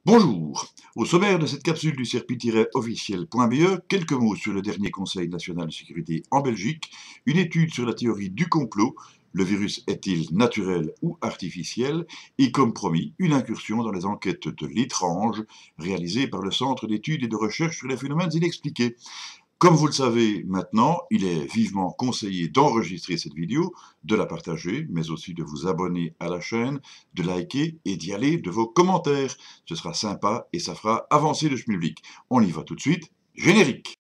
Bonjour. Au sommaire de cette capsule du circuit-officiel.be, quelques mots sur le dernier Conseil national de sécurité en Belgique, une étude sur la théorie du complot, le virus est-il naturel ou artificiel, et comme promis, une incursion dans les enquêtes de l'étrange réalisées par le Centre d'études et de recherche sur les phénomènes inexpliqués. Comme vous le savez maintenant, il est vivement conseillé d'enregistrer cette vidéo, de la partager, mais aussi de vous abonner à la chaîne, de liker et d'y aller de vos commentaires. Ce sera sympa et ça fera avancer le schmilblick. On y va tout de suite. Générique!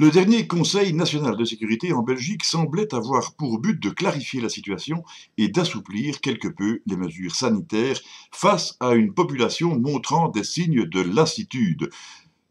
Le dernier Conseil national de sécurité en Belgique semblait avoir pour but de clarifier la situation et d'assouplir quelque peu les mesures sanitaires face à une population montrant des signes de lassitude.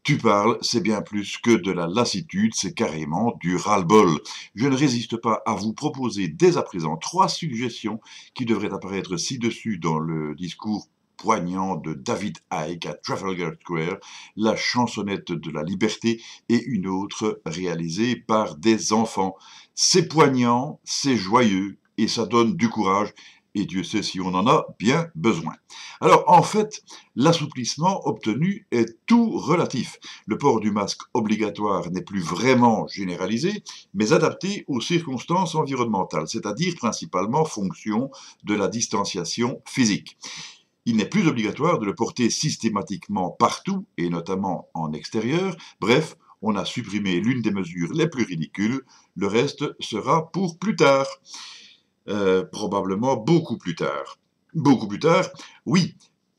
Tu parles, c'est bien plus que de la lassitude, c'est carrément du ras-le-bol. Je ne résiste pas à vous proposer dès à présent 3 suggestions qui devraient apparaître ci-dessus dans le discours poignant de David Icke à Trafalgar Square, la chansonnette de la liberté et une autre réalisée par des enfants. C'est poignant, c'est joyeux et ça donne du courage et Dieu sait si on en a bien besoin. Alors en fait, l'assouplissement obtenu est tout relatif. Le port du masque obligatoire n'est plus vraiment généralisé, mais adapté aux circonstances environnementales, c'est-à-dire principalement fonction de la distanciation physique. Il n'est plus obligatoire de le porter systématiquement partout, et notamment en extérieur. Bref, on a supprimé l'une des mesures les plus ridicules, le reste sera pour plus tard. Probablement beaucoup plus tard. Beaucoup plus tard, oui,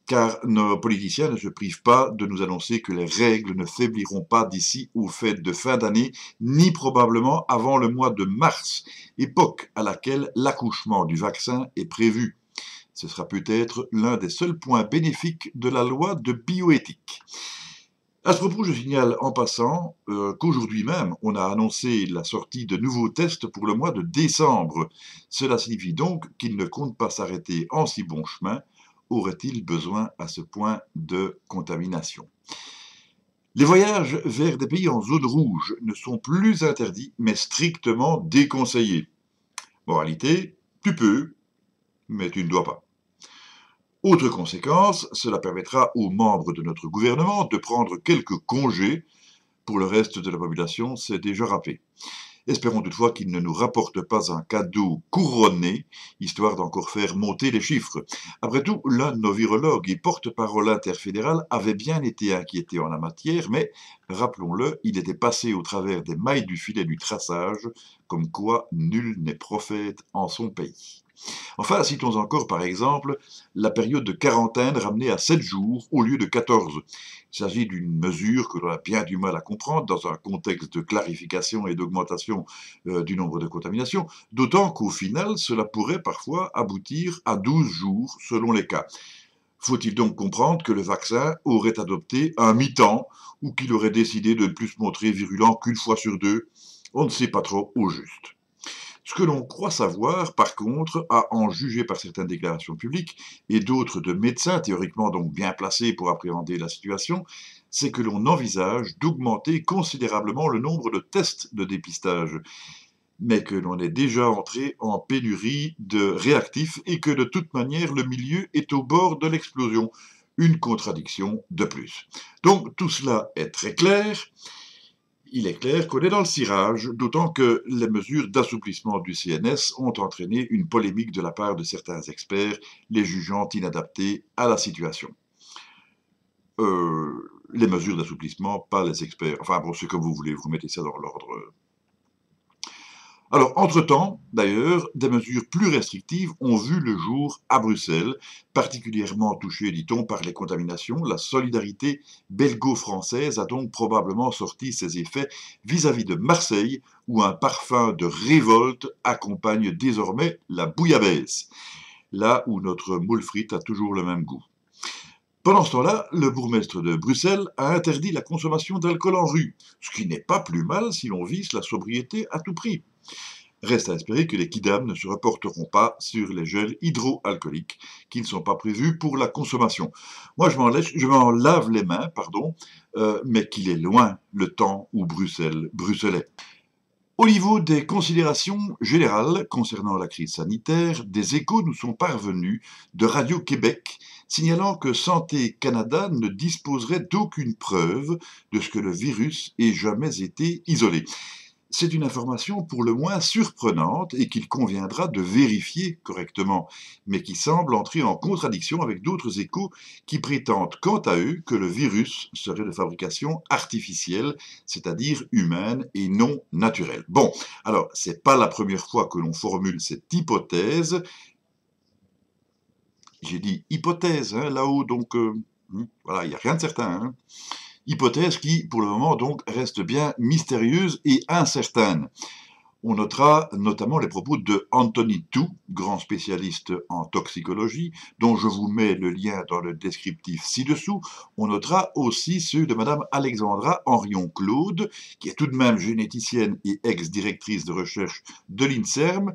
car nos politiciens ne se privent pas de nous annoncer que les règles ne faibliront pas d'ici aux fêtes de fin d'année, ni probablement avant le mois de mars, époque à laquelle l'accouchement du vaccin est prévu. Ce sera peut-être l'un des seuls points bénéfiques de la loi de bioéthique. À ce propos, je signale en passant qu'aujourd'hui même, on a annoncé la sortie de nouveaux tests pour le mois de décembre. Cela signifie donc qu'il ne compte pas s'arrêter en si bon chemin. Aurait-il besoin à ce point de contamination? Les voyages vers des pays en zone rouge ne sont plus interdits, mais strictement déconseillés. Moralité, tu peux, mais tu ne dois pas. Autre conséquence, cela permettra aux membres de notre gouvernement de prendre quelques congés. Pour le reste de la population, c'est déjà râpé. Espérons toutefois qu'il ne nous rapporte pas un cadeau couronné, histoire d'encore faire monter les chiffres. Après tout, l'un de nos virologues et porte-parole interfédéral avait bien été inquiété en la matière, mais, rappelons-le, il était passé au travers des mailles du filet du traçage, comme quoi nul n'est prophète en son pays. Enfin, citons encore par exemple la période de quarantaine ramenée à 7 jours au lieu de 14. Il s'agit d'une mesure que l'on a bien du mal à comprendre dans un contexte de clarification et d'augmentation du nombre de contaminations, d'autant qu'au final, cela pourrait parfois aboutir à 12 jours selon les cas. Faut-il donc comprendre que le vaccin aurait adopté un mi-temps ou qu'il aurait décidé de ne plus se montrer virulent qu'une fois sur 2? On ne sait pas trop au juste. Ce que l'on croit savoir, par contre, à en juger par certaines déclarations publiques et d'autres de médecins théoriquement donc bien placés pour appréhender la situation, c'est que l'on envisage d'augmenter considérablement le nombre de tests de dépistage, mais que l'on est déjà entré en pénurie de réactifs et que de toute manière le milieu est au bord de l'explosion. Une contradiction de plus. Donc tout cela est très clair. Il est clair qu'on est dans le cirage, d'autant que les mesures d'assouplissement du CNS ont entraîné une polémique de la part de certains experts, les jugeant inadaptés à la situation. Les mesures d'assouplissement, pas les experts. Enfin bon, c'est comme vous voulez, vous mettez ça dans l'ordre. Alors, entre-temps, d'ailleurs, des mesures plus restrictives ont vu le jour à Bruxelles, particulièrement touchées, dit-on, par les contaminations. La solidarité belgo-française a donc probablement sorti ses effets vis-à-vis de Marseille, où un parfum de révolte accompagne désormais la bouillabaisse, là où notre moule frite a toujours le même goût. Pendant ce temps-là, le bourgmestre de Bruxelles a interdit la consommation d'alcool en rue, ce qui n'est pas plus mal si l'on vise la sobriété à tout prix. Reste à espérer que les kidams ne se reporteront pas sur les gels hydroalcooliques qui ne sont pas prévus pour la consommation. Moi, je m'en lave les mains, mais qu'il est loin le temps où Bruxelles bruxelait. Au niveau des considérations générales concernant la crise sanitaire, des échos nous sont parvenus de Radio-Québec signalant que Santé Canada ne disposerait d'aucune preuve de ce que le virus ait jamais été isolé. C'est une information pour le moins surprenante et qu'il conviendra de vérifier correctement, mais qui semble entrer en contradiction avec d'autres échos qui prétendent quant à eux que le virus serait de fabrication artificielle, c'est-à-dire humaine et non naturelle. Bon, alors, c'est pas la première fois que l'on formule cette hypothèse. J'ai dit hypothèse, hein, là-haut, donc voilà, il n'y a rien de certain. Hein. Hypothèse qui, pour le moment, donc, reste bien mystérieuse et incertaine. On notera notamment les propos de Anthony Tu, grand spécialiste en toxicologie, dont je vous mets le lien dans le descriptif ci-dessous. On notera aussi ceux de Madame Alexandra Henrion-Claude, qui est tout de même généticienne et ex-directrice de recherche de l'INSERM,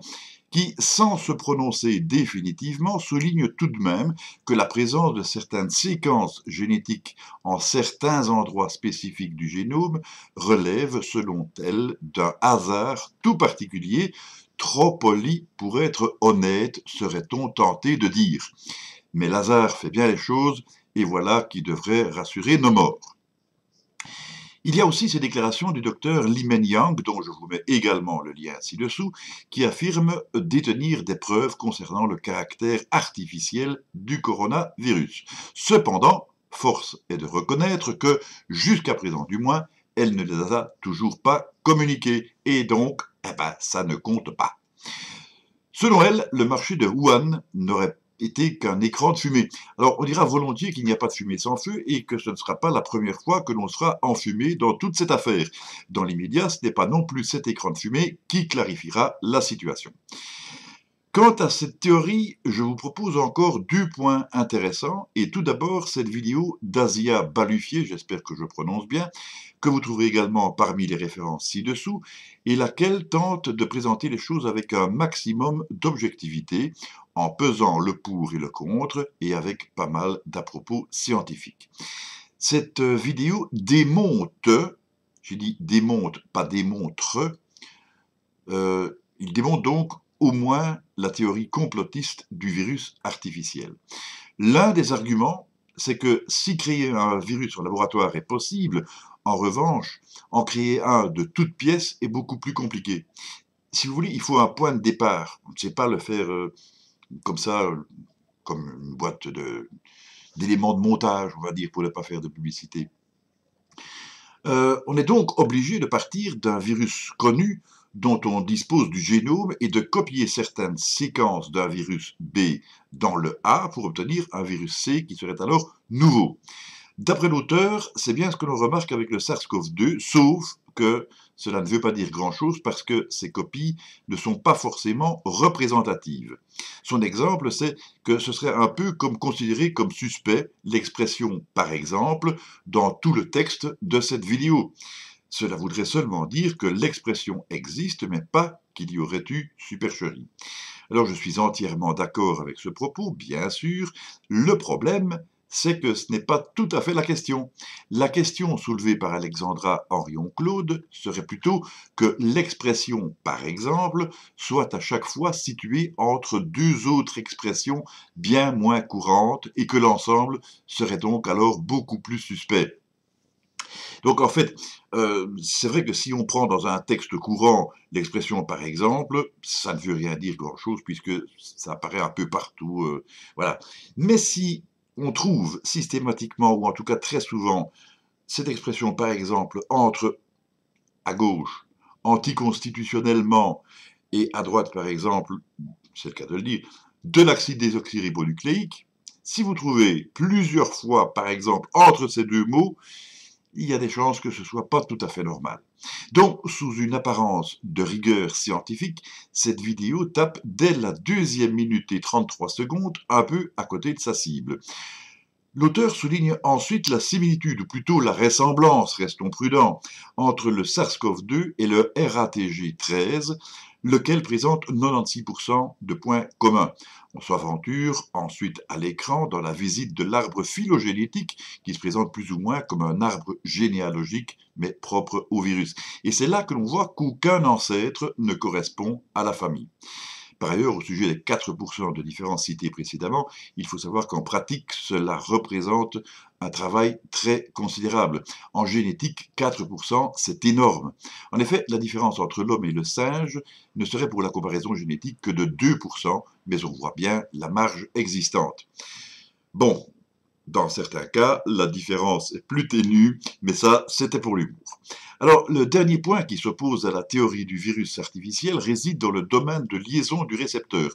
qui, sans se prononcer définitivement, souligne tout de même que la présence de certaines séquences génétiques en certains endroits spécifiques du génome relève, selon elle, d'un hasard tout particulier, trop poli pour être honnête, serait-on tenté de dire. Mais l'hasard fait bien les choses, et voilà qui devrait rassurer nos morts. Il y a aussi ces déclarations du docteur Li-Meng Yang, dont je vous mets également le lien ci-dessous, qui affirme détenir des preuves concernant le caractère artificiel du coronavirus. Cependant, force est de reconnaître que, jusqu'à présent du moins, elle ne les a toujours pas communiquées, et donc, ça ne compte pas. Selon elle, le marché de Wuhan n'aurait été qu'un écran de fumée. Alors, on dira volontiers qu'il n'y a pas de fumée sans feu et que ce ne sera pas la première fois que l'on sera enfumé dans toute cette affaire. Dans l'immédiat, ce n'est pas non plus cet écran de fumée qui clarifiera la situation. Quant à cette théorie, je vous propose encore 2 points intéressants, et tout d'abord cette vidéo d'Asia Balufier, j'espère que je prononce bien, que vous trouverez également parmi les références ci-dessous, et laquelle tente de présenter les choses avec un maximum d'objectivité, en pesant le pour et le contre, et avec pas mal d'à-propos scientifiques. Cette vidéo démonte, j'ai dit démonte, pas démontre, il démontre donc au moins la théorie complotiste du virus artificiel. L'un des arguments, c'est que si créer un virus en laboratoire est possible, en revanche, en créer un de toutes pièces est beaucoup plus compliqué. Si vous voulez, il faut un point de départ. On ne sait pas le faire comme ça, comme une boîte d'éléments de montage, on va dire, pour ne pas faire de publicité. On est donc obligé de partir d'un virus connu dont on dispose du génome et de copier certaines séquences d'un virus B dans le A pour obtenir un virus C qui serait alors nouveau. D'après l'auteur, c'est bien ce que l'on remarque avec le SARS-CoV-2, sauf que cela ne veut pas dire grand-chose parce que ces copies ne sont pas forcément représentatives. Son exemple, c'est que ce serait un peu comme considérer comme suspect l'expression « par exemple » dans tout le texte de cette vidéo. Cela voudrait seulement dire que l'expression existe, mais pas qu'il y aurait eu supercherie. Alors je suis entièrement d'accord avec ce propos, bien sûr. Le problème, c'est que ce n'est pas tout à fait la question. La question soulevée par Alexandra Henrion-Claude serait plutôt que l'expression « par exemple » soit à chaque fois située entre 2 autres expressions bien moins courantes et que l'ensemble serait donc alors beaucoup plus suspect. Donc en fait, c'est vrai que si on prend dans un texte courant l'expression par exemple, ça ne veut rien dire grand-chose puisque ça apparaît un peu partout, voilà. Mais si on trouve systématiquement, ou en tout cas très souvent, cette expression par exemple entre à gauche, anticonstitutionnellement, et à droite par exemple, c'est le cas de le dire, de l'acide désoxyribonucléique, si vous trouvez plusieurs fois par exemple entre ces 2 mots, il y a des chances que ce ne soit pas tout à fait normal. Donc, sous une apparence de rigueur scientifique, cette vidéo tape dès la 2e minute et 33 secondes, un peu à côté de sa cible. L'auteur souligne ensuite la similitude, ou plutôt la ressemblance, restons prudents, entre le SARS-CoV-2 et le RATG13, lequel présente 96% de points communs. On s'aventure ensuite à l'écran dans la visite de l'arbre phylogénétique qui se présente plus ou moins comme un arbre généalogique mais propre au virus. Et c'est là que l'on voit qu'aucun ancêtre ne correspond à la famille. Par ailleurs, au sujet des 4% de différences citées précédemment, il faut savoir qu'en pratique, cela représente un travail très considérable. En génétique, 4%, c'est énorme. En effet, la différence entre l'homme et le singe ne serait pour la comparaison génétique que de 2%, mais on voit bien la marge existante. Bon, dans certains cas, la différence est plus ténue, mais ça, c'était pour l'humour. Alors, le dernier point qui s'oppose à la théorie du virus artificiel réside dans le domaine de liaison du récepteur.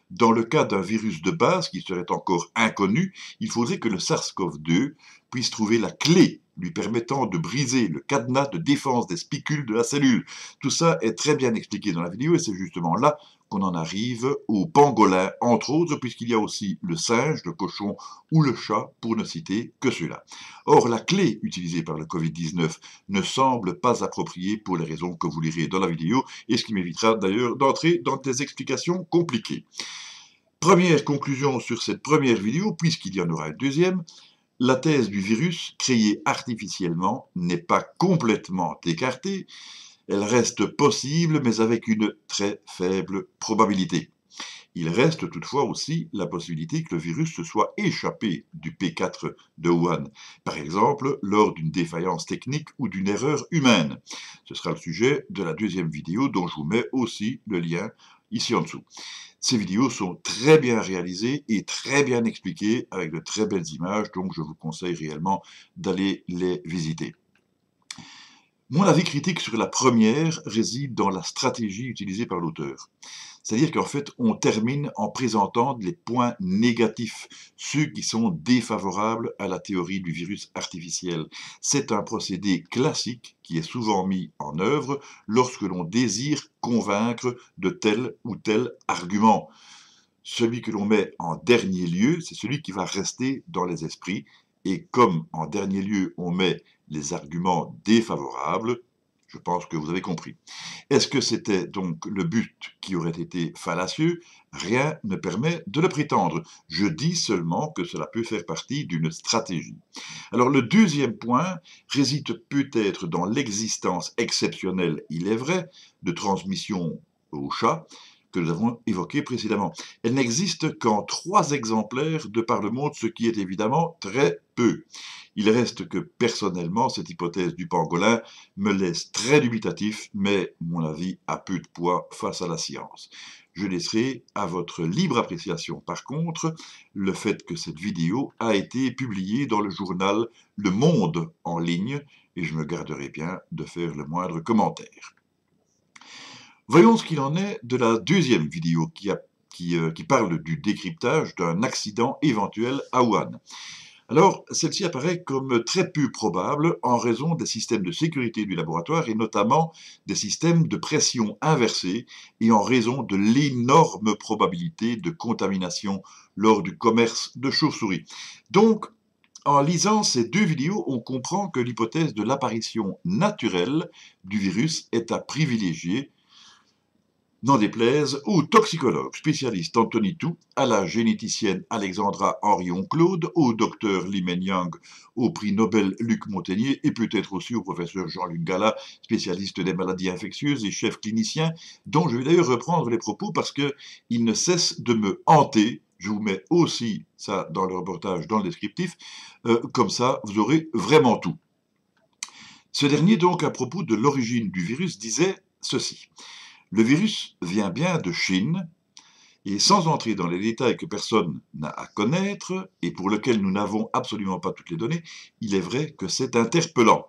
Dans le cas d'un virus de base qui serait encore inconnu, il faudrait que le SARS-CoV-2 puisse trouver la clé lui permettant de briser le cadenas de défense des spicules de la cellule. Tout ça est très bien expliqué dans la vidéo et c'est justement là qu'on en arrive au pangolin, entre autres, puisqu'il y a aussi le singe, le cochon ou le chat, pour ne citer que ceux-là. Or, la clé utilisée par le Covid-19 ne semble pas appropriée pour les raisons que vous lirez dans la vidéo, et ce qui m'évitera d'ailleurs d'entrer dans des explications compliquées. Première conclusion sur cette première vidéo, puisqu'il y en aura une deuxième, la thèse du virus créé artificiellement n'est pas complètement écartée, elle reste possible, mais avec une très faible probabilité. Il reste toutefois aussi la possibilité que le virus se soit échappé du P4 de Wuhan, par exemple lors d'une défaillance technique ou d'une erreur humaine. Ce sera le sujet de la deuxième vidéo dont je vous mets aussi le lien ici en dessous. Ces vidéos sont très bien réalisées et très bien expliquées avec de très belles images, donc je vous conseille réellement d'aller les visiter. Mon avis critique sur la première réside dans la stratégie utilisée par l'auteur. C'est-à-dire qu'en fait, on termine en présentant les points négatifs, ceux qui sont défavorables à la théorie du virus artificiel. C'est un procédé classique qui est souvent mis en œuvre lorsque l'on désire convaincre de tel ou tel argument. Celui que l'on met en dernier lieu, c'est celui qui va rester dans les esprits. Et comme en dernier lieu, on met les arguments défavorables, je pense que vous avez compris. Est-ce que c'était donc le but qui aurait été fallacieux? Rien ne permet de le prétendre. Je dis seulement que cela peut faire partie d'une stratégie. Alors le deuxième point réside peut-être dans l'existence exceptionnelle, il est vrai, de transmission au chat, que nous avons évoqué précédemment. Elle n'existe qu'en 3 exemplaires de par le monde, ce qui est évidemment très peu. Il reste que, personnellement, cette hypothèse du pangolin me laisse très dubitatif, mais mon avis a peu de poids face à la science. Je laisserai à votre libre appréciation, par contre, le fait que cette vidéo a été publiée dans le journal Le Monde en ligne, et je me garderai bien de faire le moindre commentaire. Voyons ce qu'il en est de la deuxième vidéo qui parle du décryptage d'un accident éventuel à Wuhan. Alors, celle-ci apparaît comme très peu probable en raison des systèmes de sécurité du laboratoire et notamment des systèmes de pression inversée et en raison de l'énorme probabilité de contamination lors du commerce de chauves-souris. Donc, en lisant ces 2 vidéos, on comprend que l'hypothèse de l'apparition naturelle du virus est à privilégier, n'en déplaise aux toxicologues spécialistes Anthony Tu, à la généticienne Alexandra Henrion-Claude, au docteur Li Mengyang, au prix Nobel Luc Montagnier et peut-être aussi au professeur Jean-Luc Gallat, spécialiste des maladies infectieuses et chef clinicien, dont je vais d'ailleurs reprendre les propos parce qu'il ne cesse de me hanter. Je vous mets aussi ça dans le reportage, dans le descriptif, comme ça vous aurez vraiment tout. Ce dernier donc à propos de l'origine du virus disait ceci. Le virus vient bien de Chine, et sans entrer dans les détails que personne n'a à connaître, et pour lesquels nous n'avons absolument pas toutes les données, il est vrai que c'est interpellant.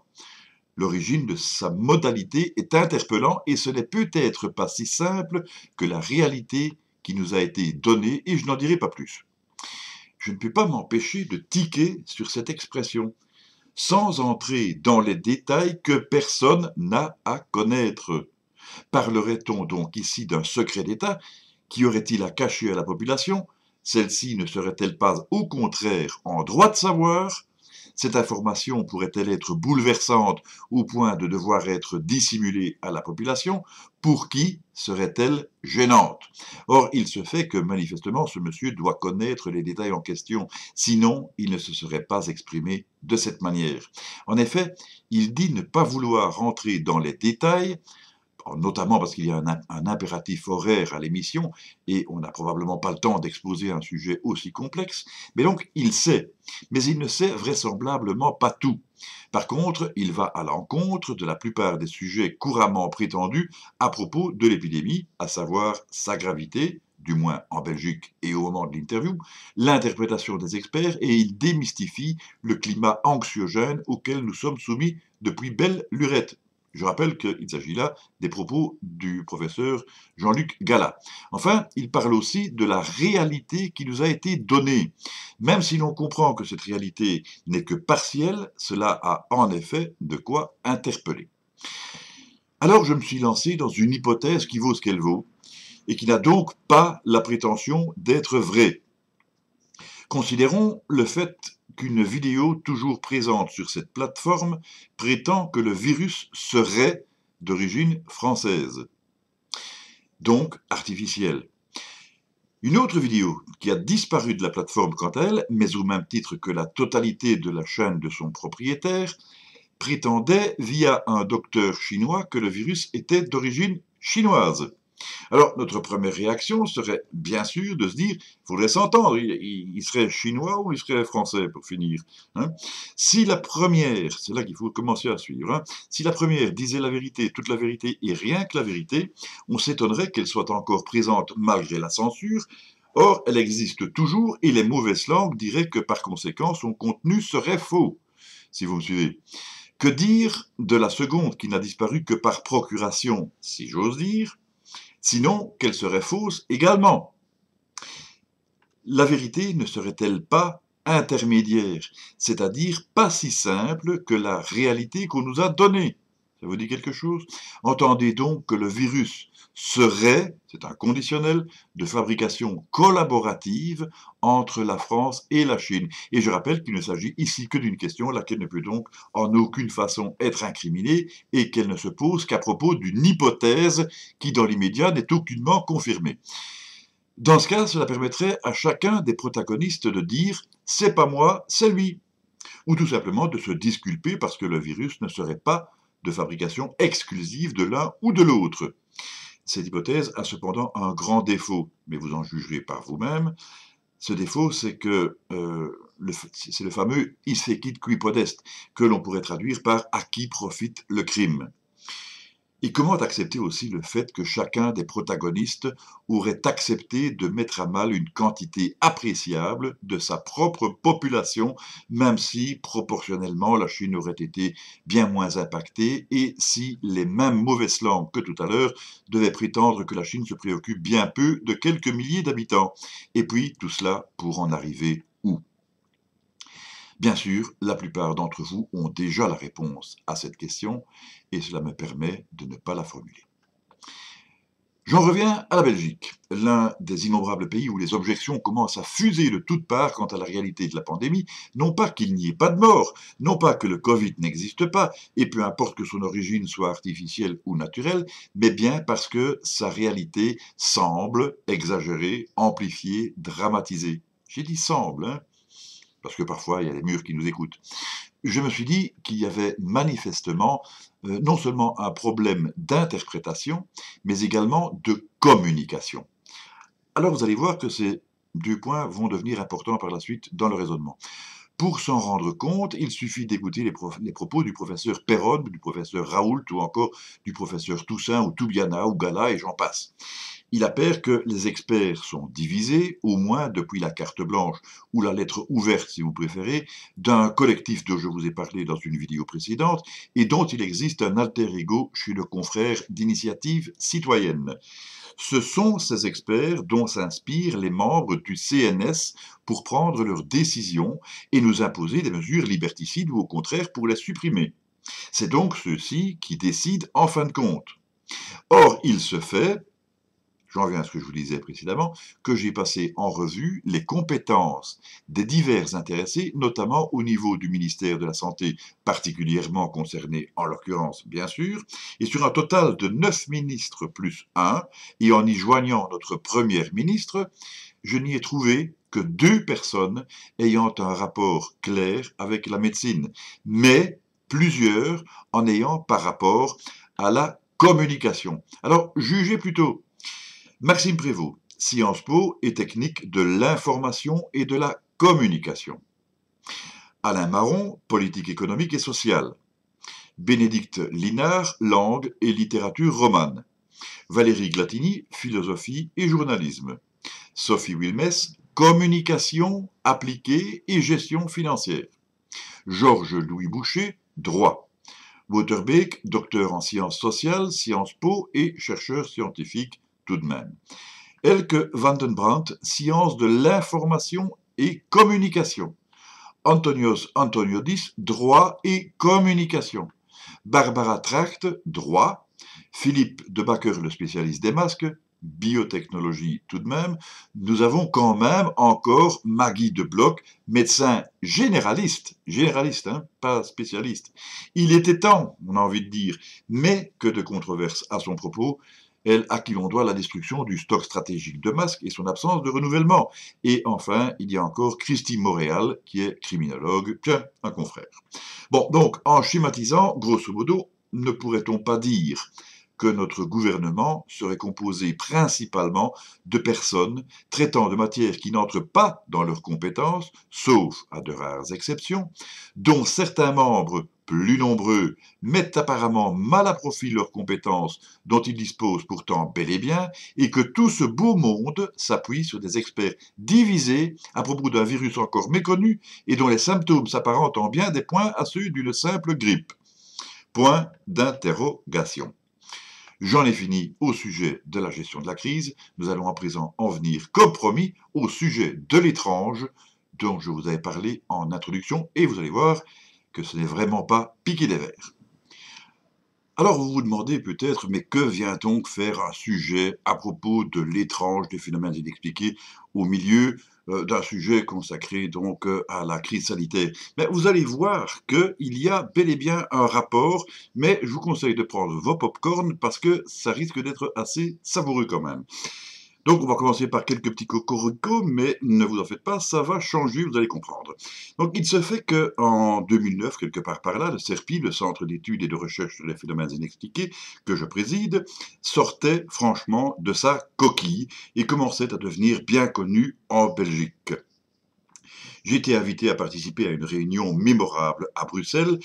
L'origine de sa modalité est interpellant, et ce n'est peut-être pas si simple que la réalité qui nous a été donnée, et je n'en dirai pas plus. Je ne peux pas m'empêcher de tiquer sur cette expression, sans entrer dans les détails que personne n'a à connaître. Parlerait-on donc ici d'un secret d'État? Qui aurait-il à cacher à la population? Celle-ci ne serait-elle pas au contraire en droit de savoir? Cette information pourrait-elle être bouleversante au point de devoir être dissimulée à la population? Pour qui serait-elle gênante? Or, il se fait que manifestement ce monsieur doit connaître les détails en question, sinon il ne se serait pas exprimé de cette manière. En effet, il dit ne pas vouloir rentrer dans les détails, notamment parce qu'il y a un impératif horaire à l'émission, et on n'a probablement pas le temps d'exposer un sujet aussi complexe, mais donc il sait, mais il ne sait vraisemblablement pas tout. Par contre, il va à l'encontre de la plupart des sujets couramment prétendus à propos de l'épidémie, à savoir sa gravité, du moins en Belgique et au moment de l'interview, l'interprétation des experts, et il démystifie le climat anxiogène auquel nous sommes soumis depuis belle lurette. Je rappelle qu'il s'agit là des propos du professeur Jean-Luc Gallat. Enfin, il parle aussi de la réalité qui nous a été donnée. Même si l'on comprend que cette réalité n'est que partielle, cela a en effet de quoi interpeller. Alors je me suis lancé dans une hypothèse qui vaut ce qu'elle vaut, et qui n'a donc pas la prétention d'être vraie. Considérons le fait qu'une vidéo toujours présente sur cette plateforme prétend que le virus serait d'origine française, donc artificielle. Une autre vidéo qui a disparu de la plateforme quant à elle, mais au même titre que la totalité de la chaîne de son propriétaire, prétendait via un docteur chinois que le virus était d'origine chinoise. Alors, notre première réaction serait bien sûr de se dire, il faudrait s'entendre, il serait chinois ou il serait français pour finir. Hein. Si la première, c'est là qu'il faut commencer à suivre, hein, si la première disait la vérité, toute la vérité et rien que la vérité, on s'étonnerait qu'elle soit encore présente malgré la censure. Or, elle existe toujours et les mauvaises langues diraient que par conséquent, son contenu serait faux, si vous me suivez. Que dire de la seconde qui n'a disparu que par procuration, si j'ose dire, sinon qu'elle serait fausse également? La vérité ne serait-elle pas intermédiaire, c'est-à-dire pas si simple que la réalité qu'on nous a donnée? Ça vous dit quelque chose? Entendez donc que le virus serait, c'est un conditionnel, de fabrication collaborative entre la France et la Chine. Et je rappelle qu'il ne s'agit ici que d'une question, laquelle ne peut donc en aucune façon être incriminée et qu'elle ne se pose qu'à propos d'une hypothèse qui, dans l'immédiat, n'est aucunement confirmée. Dans ce cas, cela permettrait à chacun des protagonistes de dire « c'est pas moi, c'est lui », ou tout simplement de se disculper parce que le virus ne serait pas de fabrication exclusive de l'un ou de l'autre. Cette hypothèse a cependant un grand défaut, mais vous en jugerez par vous-même. Ce défaut, c'est que c'est le fameux « isse quid qui podest » que l'on pourrait traduire par « à qui profite le crime ». Et comment accepter aussi le fait que chacun des protagonistes aurait accepté de mettre à mal une quantité appréciable de sa propre population, même si, proportionnellement, la Chine aurait été bien moins impactée, et si les mêmes mauvaises langues que tout à l'heure devaient prétendre que la Chine se préoccupe bien peu de quelques milliers d'habitants. Et puis, tout cela pour en arriver où? Bien sûr, la plupart d'entre vous ont déjà la réponse à cette question, et cela me permet de ne pas la formuler. J'en reviens à la Belgique, l'un des innombrables pays où les objections commencent à fuser de toutes parts quant à la réalité de la pandémie, non pas qu'il n'y ait pas de mort, non pas que le Covid n'existe pas, et peu importe que son origine soit artificielle ou naturelle, mais bien parce que sa réalité semble exagérée, amplifiée, dramatisée. J'ai dit semble, hein, parce que parfois il y a des murs qui nous écoutent. Je me suis dit qu'il y avait manifestement non seulement un problème d'interprétation, mais également de communication. Alors vous allez voir que ces deux points vont devenir importants par la suite dans le raisonnement. Pour s'en rendre compte, il suffit d'écouter les propos du professeur Perron, du professeur Raoult ou encore du professeur Toussaint ou Toubiana ou Gala et j'en passe. Il appert que les experts sont divisés, au moins depuis la carte blanche ou la lettre ouverte si vous préférez, d'un collectif dont je vous ai parlé dans une vidéo précédente et dont il existe un alter ego chez le confrère d'Initiative Citoyenne. Ce sont ces experts dont s'inspirent les membres du CNS pour prendre leurs décisions et nous imposer des mesures liberticides ou au contraire pour les supprimer. C'est donc ceux-ci qui décident en fin de compte. Or, il se fait, j'en viens à ce que je vous disais précédemment, que j'ai passé en revue les compétences des divers intéressés, notamment au niveau du ministère de la Santé, particulièrement concerné en l'occurrence, bien sûr, et sur un total de 9 ministres plus un, et en y joignant notre première ministre, je n'y ai trouvé que 2 personnes ayant un rapport clair avec la médecine, mais plusieurs en ayant par rapport à la communication. Alors, jugez plutôt. Maxime Prévost, Sciences Po et technique de l'information et de la communication. Alain Marron, politique économique et sociale. Bénédicte Linard, langue et littérature romane. Valérie Glatini, philosophie et journalisme. Sophie Wilmès, communication appliquée et gestion financière. Georges-Louis Boucher, droit. Waterbeek, docteur en sciences sociales, Sciences Po et chercheur scientifique tout de même. Elke van den Brandt, sciences de l'information et communication. Antonios Antoniodis, droit et communication. Barbara Tracht, droit. Philippe de Backer, le spécialiste des masques, biotechnologie tout de même. Nous avons quand même encore Maggie de Bloch, médecin généraliste, hein, pas spécialiste. Il était temps, on a envie de dire, mais que de controverses à son propos, elle à qui l'on doit la destruction du stock stratégique de masques et son absence de renouvellement. Et enfin, il y a encore Christy Montréal, qui est criminologue, tiens, un confrère. Bon, donc, en schématisant, grosso modo, ne pourrait-on pas dire que notre gouvernement serait composé principalement de personnes traitant de matières qui n'entrent pas dans leurs compétences, sauf à de rares exceptions, dont certains membres plus nombreux mettent apparemment mal à profit leurs compétences dont ils disposent pourtant bel et bien, et que tout ce beau monde s'appuie sur des experts divisés à propos d'un virus encore méconnu et dont les symptômes s'apparentent en bien des points à ceux d'une simple grippe. Point d'interrogation. J'en ai fini au sujet de la gestion de la crise. Nous allons à présent en venir, comme promis, au sujet de l'étrange dont je vous avais parlé en introduction, et vous allez voir que ce n'est vraiment pas piquer des vers. Alors vous vous demandez peut-être, mais que vient donc faire un sujet à propos de l'étrange, des phénomènes inexpliqués, au milieu d'un sujet consacré donc à la crise sanitaire? Mais vous allez voir qu'il y a bel et bien un rapport, mais je vous conseille de prendre vos pop-corn parce que ça risque d'être assez savoureux quand même. Donc on va commencer par quelques petits cocoricots, mais ne vous en faites pas, ça va changer, vous allez comprendre. Donc il se fait qu'en 2009, quelque part par là, le CERPI, le Centre d'études et de recherche sur les phénomènes inexpliqués, que je préside, sortait franchement de sa coquille et commençait à devenir bien connu en Belgique. J'ai été invité à participer à une réunion mémorable à Bruxelles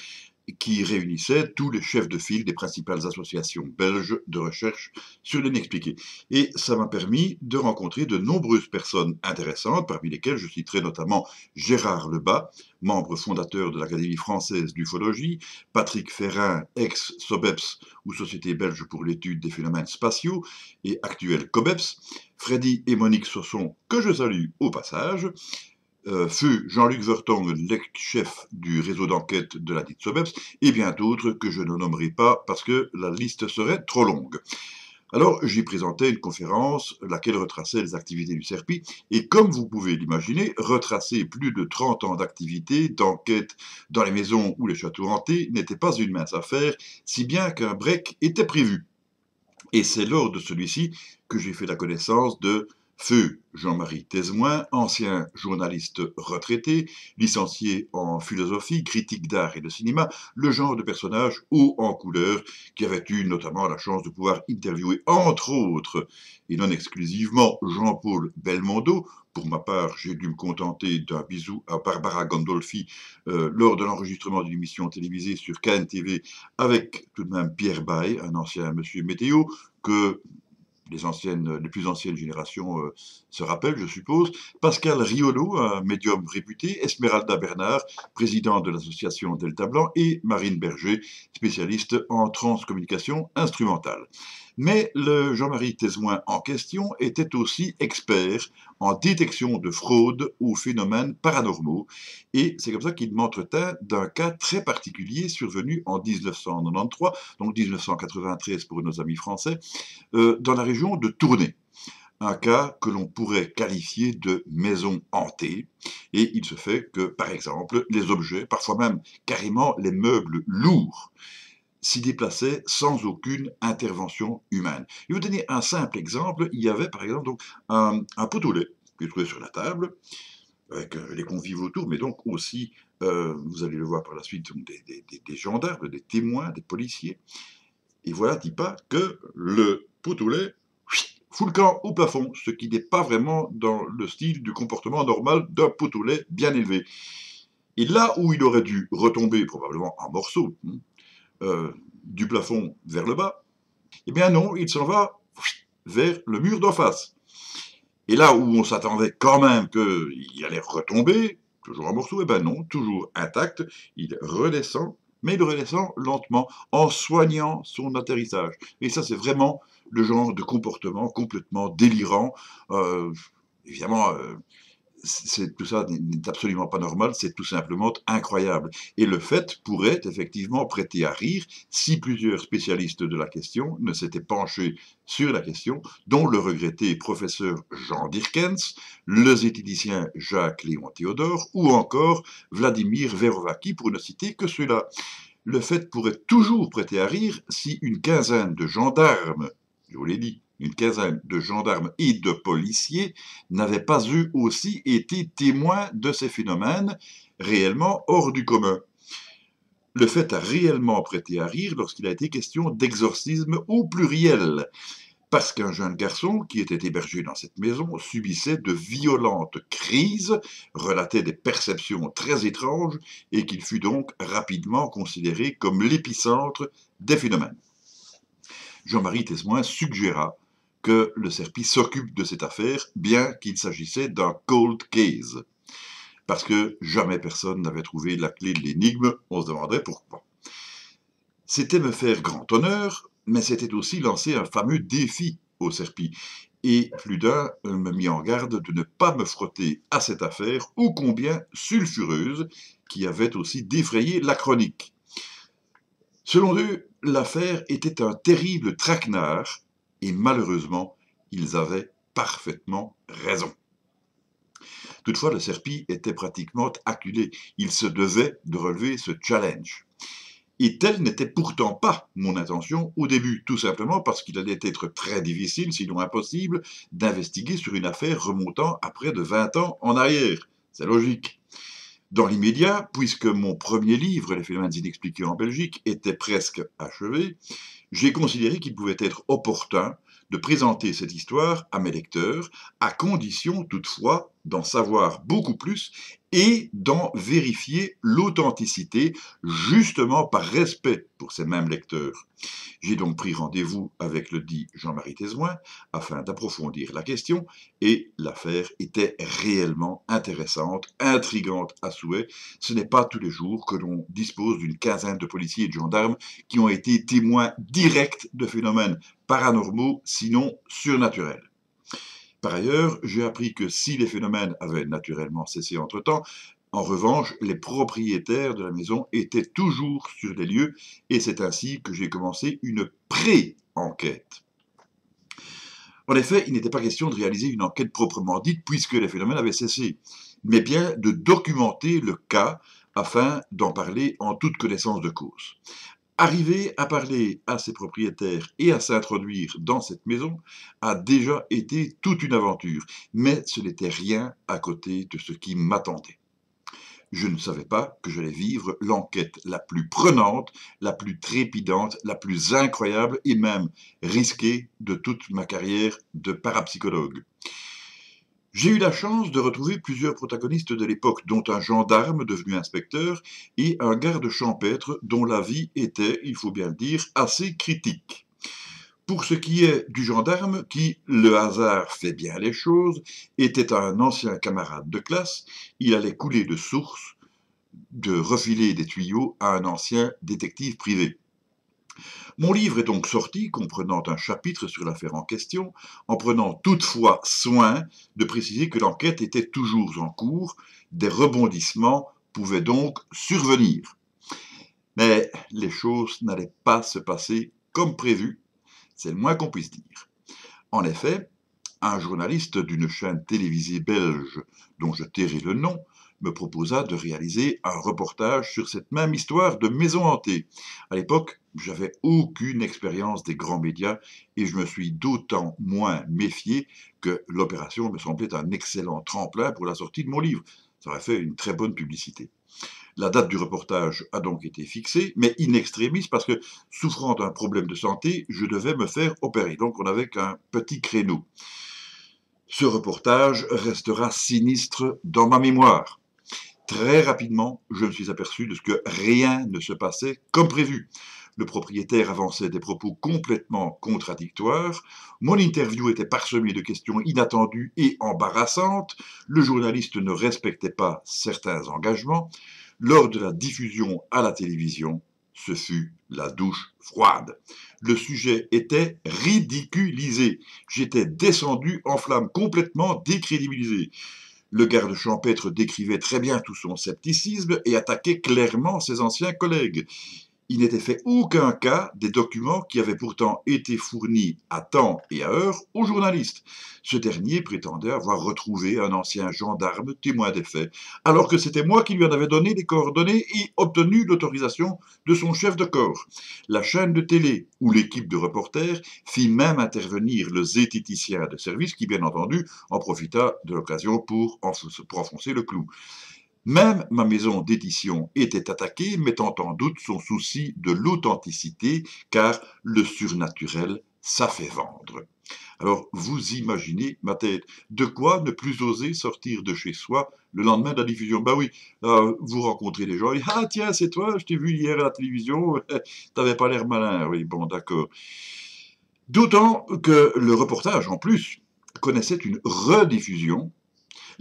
qui réunissait tous les chefs de file des principales associations belges de recherche sur l'inexpliqué. Et ça m'a permis de rencontrer de nombreuses personnes intéressantes, parmi lesquelles je citerai notamment Gérard Lebas, membre fondateur de l'Académie française d'ufologie, Patrick Ferrin, ex-SOBEPS, ou Société belge pour l'étude des phénomènes spatiaux, et actuel COBEPS, Freddy et Monique Sosson, que je salue au passage, feu Jean-Luc Vertonghen, l'ex-chef du réseau d'enquête de la dite SOBEPS, et bien d'autres que je ne nommerai pas parce que la liste serait trop longue. Alors, j'y présentais une conférence, laquelle retraçait les activités du CERPI, et comme vous pouvez l'imaginer, retracer plus de 30 ans d'activité, d'enquête dans les maisons ou les châteaux hantés n'était pas une mince affaire, si bien qu'un break était prévu. Et c'est lors de celui-ci que j'ai fait la connaissance de feu Jean-Marie Tesmoin, ancien journaliste retraité, licencié en philosophie, critique d'art et de cinéma, le genre de personnage haut en couleur, qui avait eu notamment la chance de pouvoir interviewer, entre autres, et non exclusivement, Jean-Paul Belmondo. Pour ma part, j'ai dû me contenter d'un bisou à Barbara Gandolfi lors de l'enregistrement d'une émission télévisée sur KNTV avec tout de même Pierre Baye, un ancien monsieur météo, que les plus anciennes générations se rappellent, je suppose, Pascal Riolo, un médium réputé, Esmeralda Bernard, président de l'association Delta Blanc, et Marine Berger, spécialiste en transcommunication instrumentale. Mais le Jean-Marie Tesmoin en question était aussi expert en détection de fraude ou phénomènes paranormaux, et c'est comme ça qu'il m'entretint d'un cas très particulier survenu en 1993, donc 1993 pour nos amis français, dans la région de Tournai. un cas que l'on pourrait qualifier de maison hantée, et il se fait que, par exemple, les objets, parfois même carrément les meubles lourds, s'y déplaçaient sans aucune intervention humaine. Je vais vous donner un simple exemple. Il y avait par exemple donc, un pot au lait que je trouvais sur la table, avec les convives autour, mais donc aussi, vous allez le voir par la suite, donc des gendarmes, des témoins, des policiers. Et voilà, dit pas que le pot au lait fout le camp au plafond, ce qui n'est pas vraiment dans le style du comportement normal d'un pot au lait bien élevé. Et là où il aurait dû retomber probablement en morceaux, du plafond vers le bas, eh bien non, il s'en va vers le mur d'en face. Et là où on s'attendait quand même qu'il allait retomber, toujours en morceaux, eh bien non, toujours intact, il redescend, mais il redescend lentement, en soignant son atterrissage. Et ça, c'est vraiment le genre de comportement complètement délirant. Euh, Évidemment, tout ça n'est absolument pas normal, c'est tout simplement incroyable. Et le fait pourrait effectivement prêter à rire si plusieurs spécialistes de la question ne s'étaient penchés sur la question, dont le regretté professeur Jean Dirkens, le zététicien Jacques-Léon Théodore ou encore Vladimir Verovaki, pour ne citer que ceux-là. Le fait pourrait toujours prêter à rire si une quinzaine de gendarmes, je vous l'ai dit, une quinzaine de gendarmes et de policiers n'avaient pas eux aussi été témoins de ces phénomènes réellement hors du commun. Le fait a réellement prêté à rire lorsqu'il a été question d'exorcisme au pluriel, parce qu'un jeune garçon qui était hébergé dans cette maison subissait de violentes crises, relatait des perceptions très étranges, et qu'il fut donc rapidement considéré comme l'épicentre des phénomènes. Jean-Marie Tesmoin suggéra que le Serpi s'occupe de cette affaire, bien qu'il s'agissait d'un cold case, parce que jamais personne n'avait trouvé la clé de l'énigme, on se demanderait pourquoi. C'était me faire grand honneur, mais c'était aussi lancer un fameux défi au Serpi, et plus d'un me mit en garde de ne pas me frotter à cette affaire ô combien sulfureuse, qui avait aussi défrayé la chronique. Selon eux, l'affaire était un terrible traquenard, et malheureusement, ils avaient parfaitement raison. Toutefois, le Serpi était pratiquement acculé. Il se devait de relever ce challenge. Et telle n'était pourtant pas mon intention au début, tout simplement parce qu'il allait être très difficile, sinon impossible, d'investiguer sur une affaire remontant à près de 20 ans en arrière. C'est logique. Dans l'immédiat, puisque mon premier livre, Les phénomènes inexpliqués en Belgique, était presque achevé, j'ai considéré qu'il pouvait être opportun de présenter cette histoire à mes lecteurs, à condition toutefois d'en savoir beaucoup plus et d'en vérifier l'authenticité, justement par respect pour ces mêmes lecteurs. J'ai donc pris rendez-vous avec le dit Jean-Marie Tesmoin afin d'approfondir la question, et l'affaire était réellement intéressante, intrigante à souhait. Ce n'est pas tous les jours que l'on dispose d'une quinzaine de policiers et de gendarmes qui ont été témoins directs de phénomènes paranormaux, sinon surnaturels. Par ailleurs, j'ai appris que si les phénomènes avaient naturellement cessé entre-temps, en revanche, les propriétaires de la maison étaient toujours sur les lieux, et c'est ainsi que j'ai commencé une pré-enquête. En effet, il n'était pas question de réaliser une enquête proprement dite puisque les phénomènes avaient cessé, mais bien de documenter le cas afin d'en parler en toute connaissance de cause. Arriver à parler à ses propriétaires et à s'introduire dans cette maison a déjà été toute une aventure, mais ce n'était rien à côté de ce qui m'attendait. Je ne savais pas que j'allais vivre l'enquête la plus prenante, la plus trépidante, la plus incroyable et même risquée de toute ma carrière de parapsychologue. J'ai eu la chance de retrouver plusieurs protagonistes de l'époque, dont un gendarme devenu inspecteur et un garde champêtre dont la vie était, il faut bien le dire, assez critique. Pour ce qui est du gendarme, qui, le hasard fait bien les choses, était un ancien camarade de classe, il allait couler de source de refiler des tuyaux à un ancien détective privé. Mon livre est donc sorti, comprenant un chapitre sur l'affaire en question, en prenant toutefois soin de préciser que l'enquête était toujours en cours, des rebondissements pouvaient donc survenir. Mais les choses n'allaient pas se passer comme prévu, c'est le moins qu'on puisse dire. En effet, un journaliste d'une chaîne télévisée belge, dont je tairai le nom, me proposa de réaliser un reportage sur cette même histoire de maison hantée. À l'époque, j'avais aucune expérience des grands médias et je me suis d'autant moins méfié que l'opération me semblait un excellent tremplin pour la sortie de mon livre. Ça aurait fait une très bonne publicité. La date du reportage a donc été fixée, mais in extremis, parce que, souffrant d'un problème de santé, je devais me faire opérer. Donc on n'avait qu'un petit créneau. Ce reportage restera sinistre dans ma mémoire. Très rapidement, je me suis aperçu de ce que rien ne se passait comme prévu. Le propriétaire avançait des propos complètement contradictoires, mon interview était parsemée de questions inattendues et embarrassantes, le journaliste ne respectait pas certains engagements. Lors de la diffusion à la télévision, ce fut la douche froide. Le sujet était ridiculisé. J'étais descendu en flammes, complètement décrédibilisé. Le garde champêtre décrivait très bien tout son scepticisme et attaquait clairement ses anciens collègues. Il n'était fait aucun cas des documents qui avaient pourtant été fournis à temps et à heure aux journalistes. Ce dernier prétendait avoir retrouvé un ancien gendarme témoin des faits, alors que c'était moi qui lui en avais donné les coordonnées et obtenu l'autorisation de son chef de corps. La chaîne de télé ou l'équipe de reporters fit même intervenir le zététicien de service qui, bien entendu, en profita de l'occasion pour enfoncer le clou. Même ma maison d'édition était attaquée, mettant en doute son souci de l'authenticité, car le surnaturel, ça fait vendre. Alors, vous imaginez ma tête. De quoi ne plus oser sortir de chez soi le lendemain de la diffusion? Ben oui, vous rencontrez des gens, et, ah tiens, c'est toi, je t'ai vu hier à la télévision, t'avais pas l'air malin. Oui, bon, d'accord. D'autant que le reportage, en plus, connaissait une rediffusion,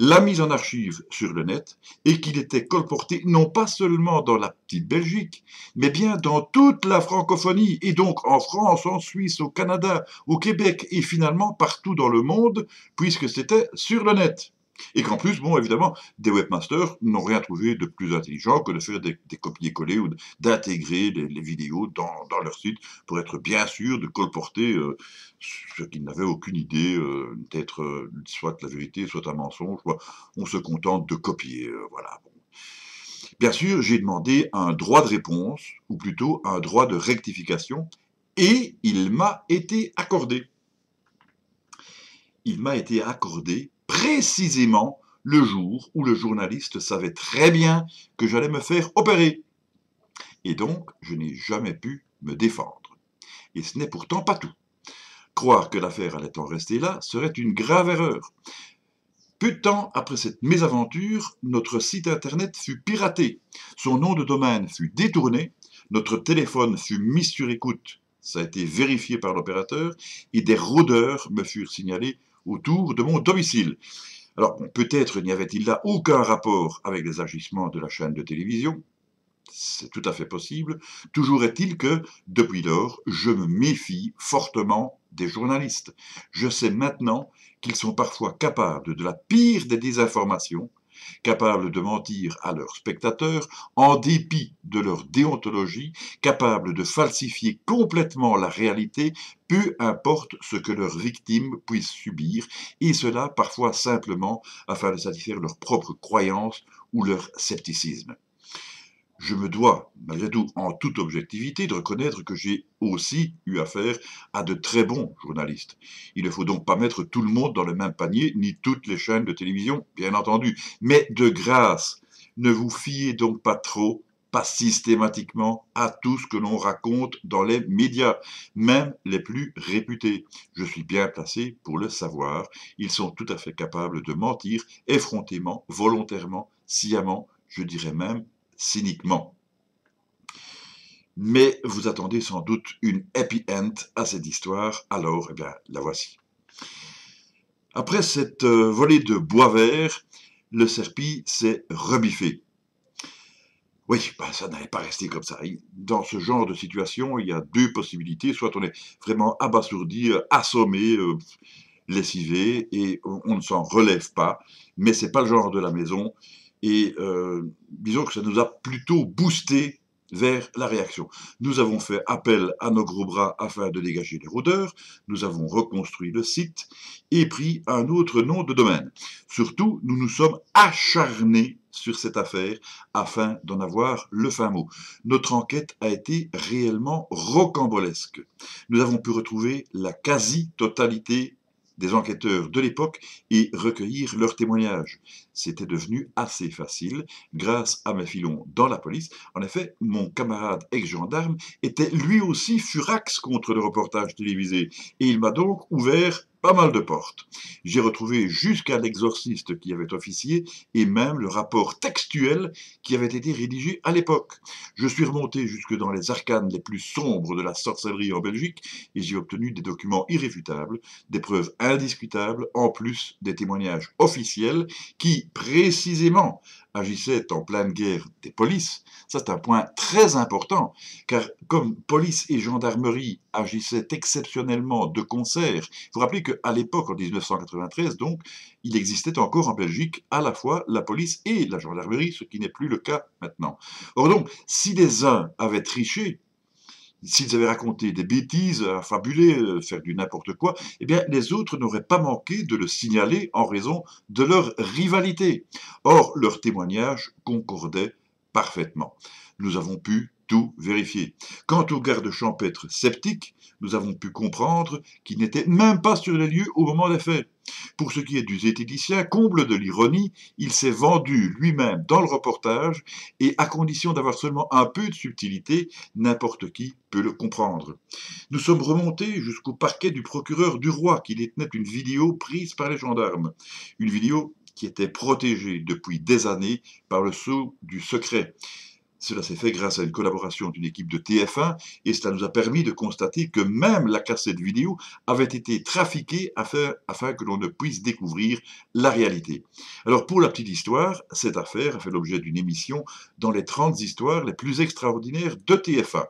la mise en archive sur le net, et qu'il était colporté non pas seulement dans la petite Belgique, mais bien dans toute la francophonie, et donc en France, en Suisse, au Canada, au Québec, et finalement partout dans le monde, puisque c'était sur le net. Et qu'en plus, bon, évidemment, des webmasters n'ont rien trouvé de plus intelligent que de faire des copier-coller ou d'intégrer les vidéos dans leur site pour être bien sûr de colporter ce qu'ils n'avaient aucune idée d'être soit la vérité, soit un mensonge. On se contente de copier, voilà. Bien sûr, j'ai demandé un droit de réponse, ou plutôt un droit de rectification, et il m'a été accordé. Il m'a été accordé précisément le jour où le journaliste savait très bien que j'allais me faire opérer. Et donc, je n'ai jamais pu me défendre. Et ce n'est pourtant pas tout. Croire que l'affaire allait en rester là serait une grave erreur. Peu de temps après cette mésaventure, notre site internet fut piraté, son nom de domaine fut détourné, notre téléphone fut mis sur écoute, ça a été vérifié par l'opérateur, et des rôdeurs me furent signalés autour de mon domicile. Alors, peut-être n'y avait-il là aucun rapport avec les agissements de la chaîne de télévision, c'est tout à fait possible. Toujours est-il que, depuis lors, je me méfie fortement des journalistes. Je sais maintenant qu'ils sont parfois capables de la pire des désinformations, capables de mentir à leurs spectateurs en dépit de leur déontologie, capables de falsifier complètement la réalité, peu importe ce que leurs victimes puissent subir, et cela parfois simplement afin de satisfaire leurs propres croyances ou leur scepticisme. Je me dois, malgré tout, en toute objectivité, de reconnaître que j'ai aussi eu affaire à de très bons journalistes. Il ne faut donc pas mettre tout le monde dans le même panier, ni toutes les chaînes de télévision, bien entendu. Mais de grâce, ne vous fiez donc pas trop, pas systématiquement, à tout ce que l'on raconte dans les médias, même les plus réputés. Je suis bien placé pour le savoir. Ils sont tout à fait capables de mentir effrontément, volontairement, sciemment, je dirais même cyniquement. Mais vous attendez sans doute une happy end à cette histoire, alors, eh bien, la voici. Après cette volée de bois vert, le serpille s'est rebiffé. Oui, ça n'allait pas rester comme ça. Dans ce genre de situation, il y a deux possibilités. Soit on est vraiment abasourdi, assommé, lessivé, et on ne s'en relève pas, mais c'est pas le genre de la maison. Et disons que ça nous a plutôt boosté vers la réaction. Nous avons fait appel à nos gros bras afin de dégager les rôdeurs, nous avons reconstruit le site et pris un autre nom de domaine. Surtout, nous nous sommes acharnés sur cette affaire afin d'en avoir le fin mot. Notre enquête a été réellement rocambolesque. Nous avons pu retrouver la quasi-totalité des enquêteurs de l'époque et recueillir leurs témoignages. C'était devenu assez facile grâce à mes filons dans la police. En effet, mon camarade ex-gendarme était lui aussi furax contre le reportage télévisé et il m'a donc ouvert pas mal de portes. J'ai retrouvé jusqu'à l'exorciste qui avait officié et même le rapport textuel qui avait été rédigé à l'époque. Je suis remonté jusque dans les arcanes les plus sombres de la sorcellerie en Belgique et j'ai obtenu des documents irréfutables, des preuves indiscutables, en plus des témoignages officiels qui, précisément, agissaient en pleine guerre des polices. Ça, c'est un point très important, car comme police et gendarmerie agissaient exceptionnellement de concert, il faut rappeler qu'à l'époque, en 1993, donc, il existait encore en Belgique à la fois la police et la gendarmerie, ce qui n'est plus le cas maintenant. Or donc, si les uns avaient triché, s'ils avaient raconté des bêtises, fabulé, faire du n'importe quoi, eh bien, les autres n'auraient pas manqué de le signaler en raison de leur rivalité. Or, leurs témoignages concordaient parfaitement. Nous avons pu tout vérifier. Quant au garde champêtre sceptique, nous avons pu comprendre qu'il n'était même pas sur les lieux au moment des faits. Pour ce qui est du zététicien, comble de l'ironie, il s'est vendu lui-même dans le reportage et à condition d'avoir seulement un peu de subtilité, n'importe qui peut le comprendre. Nous sommes remontés jusqu'au parquet du procureur du roi qui détenait une vidéo prise par les gendarmes. Une vidéo qui était protégée depuis des années par le sceau du secret. Cela s'est fait grâce à une collaboration d'une équipe de TF1 et cela nous a permis de constater que même la cassette vidéo avait été trafiquée afin que l'on ne puisse découvrir la réalité. Alors pour la petite histoire, cette affaire a fait l'objet d'une émission dans les 30 histoires les plus extraordinaires de TF1.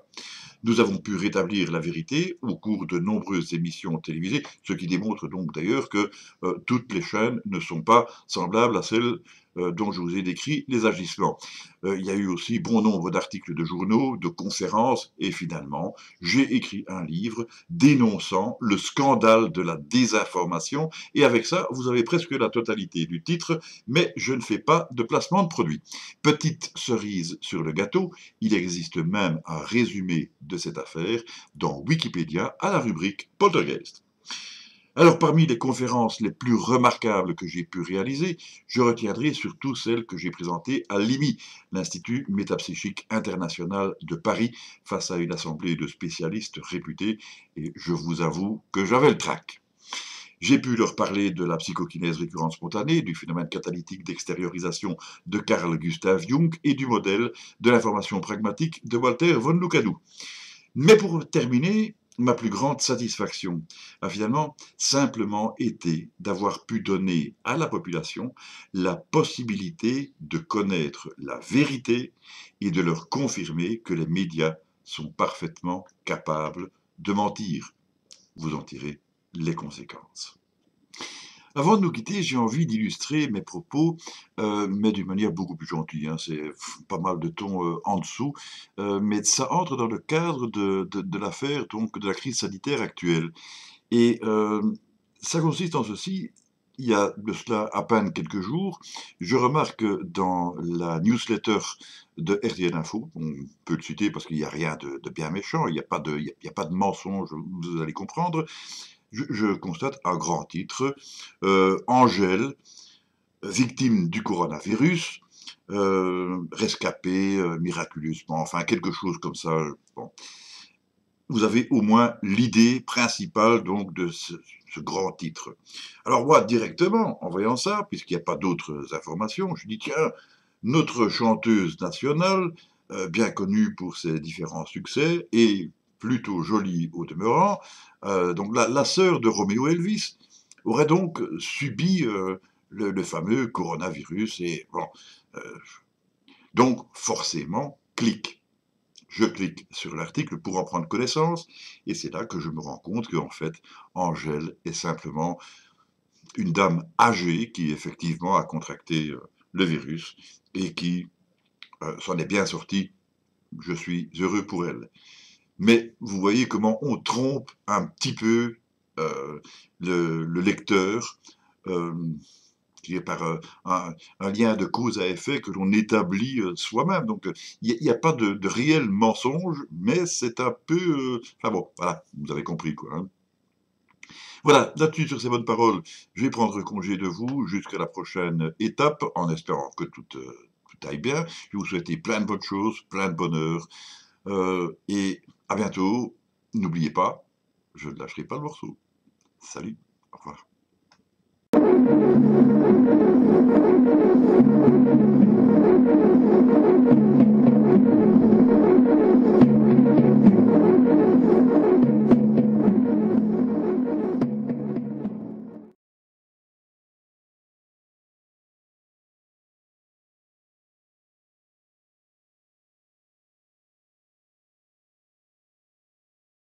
Nous avons pu rétablir la vérité au cours de nombreuses émissions télévisées, ce qui démontre donc d'ailleurs que toutes les chaînes ne sont pas semblables à celles dont je vous ai décrit les agissements. Il y a eu aussi bon nombre d'articles de journaux, de conférences, et finalement, j'ai écrit un livre dénonçant le scandale de la désinformation, et avec ça, vous avez presque la totalité du titre, mais je ne fais pas de placement de produit. Petite cerise sur le gâteau, il existe même un résumé de cette affaire dans Wikipédia à la rubrique Poltergeist. Alors parmi les conférences les plus remarquables que j'ai pu réaliser, je retiendrai surtout celle que j'ai présentée à l'IMI, l'Institut Métapsychique International de Paris, face à une assemblée de spécialistes réputés, et je vous avoue que j'avais le trac. J'ai pu leur parler de la psychokinèse récurrente spontanée, du phénomène catalytique d'extériorisation de Carl Gustav Jung et du modèle de l'information pragmatique de Walter von Lucadou. Mais pour terminer, ma plus grande satisfaction a finalement simplement été d'avoir pu donner à la population la possibilité de connaître la vérité et de leur confirmer que les médias sont parfaitement capables de mentir. Vous en tirez les conséquences. Avant de nous quitter, j'ai envie d'illustrer mes propos, mais d'une manière beaucoup plus gentille, hein, c'est pas mal de ton en dessous, mais ça entre dans le cadre de l'affaire, donc de la crise sanitaire actuelle. Et ça consiste en ceci, il y a de cela à peine quelques jours, je remarque que dans la newsletter de RTL Info, on peut le citer parce qu'il n'y a rien de bien méchant, il n'y a pas de, il y a pas de mensonge, vous allez comprendre, je constate un grand titre, Angèle, victime du coronavirus, rescapée miraculeusement, enfin quelque chose comme ça. Bon. Vous avez au moins l'idée principale donc de ce grand titre. Alors moi, directement, en voyant ça, puisqu'il n'y a pas d'autres informations, je dis tiens, notre chanteuse nationale, bien connue pour ses différents succès, et plutôt jolie au demeurant, donc la sœur de Roméo Elvis, aurait donc subi le fameux coronavirus, et bon, euh, donc forcément, clic. Je clique sur l'article pour en prendre connaissance, et c'est là que je me rends compte qu'en fait, Angèle est simplement une dame âgée qui effectivement a contracté le virus et qui s'en est bien sortie je suis heureux pour elle. Mais vous voyez comment on trompe un petit peu euh, le lecteur, euh, qui est par un lien de cause à effet que l'on établit soi-même. Donc il n'y a, pas de réel mensonge, mais c'est un peu... enfin bon, voilà, vous avez compris quoi. Hein. Voilà, là-dessus, sur ces bonnes paroles, je vais prendre congé de vous jusqu'à la prochaine étape, en espérant que tout aille bien. Je vais vous souhaiter plein de bonnes choses, plein de bonheur, et à bientôt. N'oubliez pas, je ne lâcherai pas le morceau. Salut, au revoir.